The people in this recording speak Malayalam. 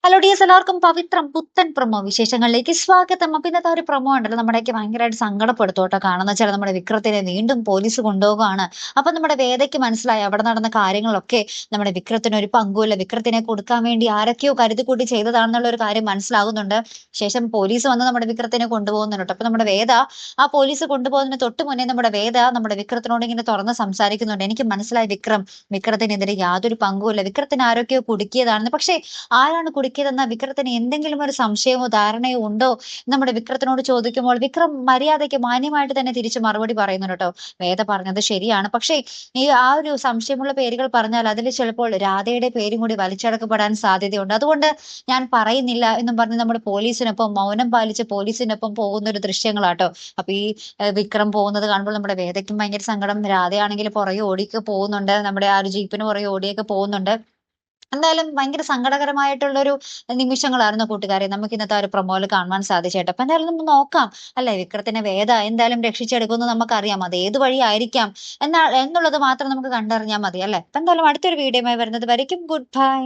ഹലോ ഡിയേഴ്സ്, എല്ലാവർക്കും പവിത്രം പുത്തൻ പ്രൊമോ വിശേഷങ്ങളിലേക്ക് സ്വാഗതം. അപ്പൊ ഇന്നത്തെ ഒരു പ്രൊമോ ഉണ്ടല്ലോ, നമ്മുടെയൊക്കെ ഭയങ്കരമായിട്ട് സങ്കടപ്പെടുത്തോട്ടോ. കാണുന്ന വെച്ചാൽ നമ്മുടെ വിക്രത്തിനെ വീണ്ടും പോലീസ് കൊണ്ടുപോകുകയാണ്. അപ്പൊ നമ്മുടെ വേദയ്ക്ക് മനസ്സിലായി അവിടെ നടന്ന കാര്യങ്ങളൊക്കെ നമ്മുടെ വിക്രത്തിന് ഒരു പങ്കുമില്ല, വിക്രത്തിനെ കൊടുക്കാൻ വേണ്ടി ആരൊക്കെയോ കരുതിക്കൂട്ടി ചെയ്തതാണെന്നുള്ള ഒരു കാര്യം മനസ്സിലാകുന്നുണ്ട്. ശേഷം പോലീസ് വന്ന് നമ്മുടെ വിക്രത്തിനെ കൊണ്ടുപോകുന്നുണ്ട്. അപ്പൊ നമ്മുടെ വേദ ആ പോലീസ് കൊണ്ടുപോകുന്നതിന് തൊട്ട് മുന്നേ നമ്മുടെ വേദ നമ്മുടെ വിക്രത്തിനോട് ഇങ്ങനെ തുറന്ന് സംസാരിക്കുന്നുണ്ട്. എനിക്ക് മനസ്സിലായി വിക്രത്തിനെതിരെ യാതൊരു പങ്കുമില്ല, വിക്രത്തിന് ആരൊക്കെയോ കുടുക്കിയതാണെന്ന്. പക്ഷേ ആരാണ് കുടുക്കിയതെന്ന വിക്രത്തിന് എന്തെങ്കിലും ഒരു സംശയമോ ധാരണയോ ഉണ്ടോ? നമ്മുടെ വിക്രത്തിനോട് ചോദിക്കുമ്പോൾ വിക്രം മര്യാദയ്ക്ക് മാന്യമായിട്ട് തന്നെ തിരിച്ച് മറുപടി പറയുന്നുണ്ട് ട്ടോ. വേദ പറഞ്ഞത് ശരിയാണ്. പക്ഷേ ഈ ആ ഒരു സംശയമുള്ള പേരുകൾ പറഞ്ഞാൽ അതിൽ ചിലപ്പോൾ രാധയുടെ പേരും കൂടി വലിച്ചടക്കപ്പെടാൻ സാധ്യതയുണ്ട്. അതുകൊണ്ട് ഞാൻ പറയുന്നില്ല എന്നും പറഞ്ഞ് നമ്മൾ പോലീസിനൊപ്പം മൗനം പാലിച്ച് പോലീസിനൊപ്പം പോകുന്ന ഒരു ദൃശ്യങ്ങളാട്ടോ. അപ്പൊ ഈ വിക്രം പോകുന്നത് കാണുമ്പോൾ നമ്മുടെ വേദയ്ക്കും ഭയങ്കര സങ്കടം. രാധയാണെങ്കിൽ പുറകെ ഓടിയൊക്കെ പോകുന്നുണ്ട്. നമ്മുടെ ആ ഒരു ജീപ്പിന് പുറകെ ഓടിയൊക്കെ പോകുന്നുണ്ട്. എന്തായാലും ഭയങ്കര സങ്കടകരമായിട്ടുള്ളൊരു നിമിഷങ്ങളായിരുന്നു കൂട്ടുകാരെ നമുക്ക് ഇന്നത്തെ ആ ഒരു പ്രൊമോയില് കാണുവാൻ സാധിച്ചേട്ടോ. അപ്പൊ എന്തായാലും നമുക്ക് നോക്കാം അല്ലെ, വിക്രത്തിനെ വേദ എന്തായാലും രക്ഷിച്ചെടുക്കുമെന്ന് നമുക്കറിയാം. അത് ഏത് വഴിയായിരിക്കാം എന്നുള്ളത് മാത്രം നമുക്ക് കണ്ടറിഞ്ഞാൽ മതി അല്ലെ. അപ്പൊ എന്തായാലും അടുത്തൊരു വീഡിയോയുമായി വരുന്നത് വരയ്ക്കും ഗുഡ് ബൈ.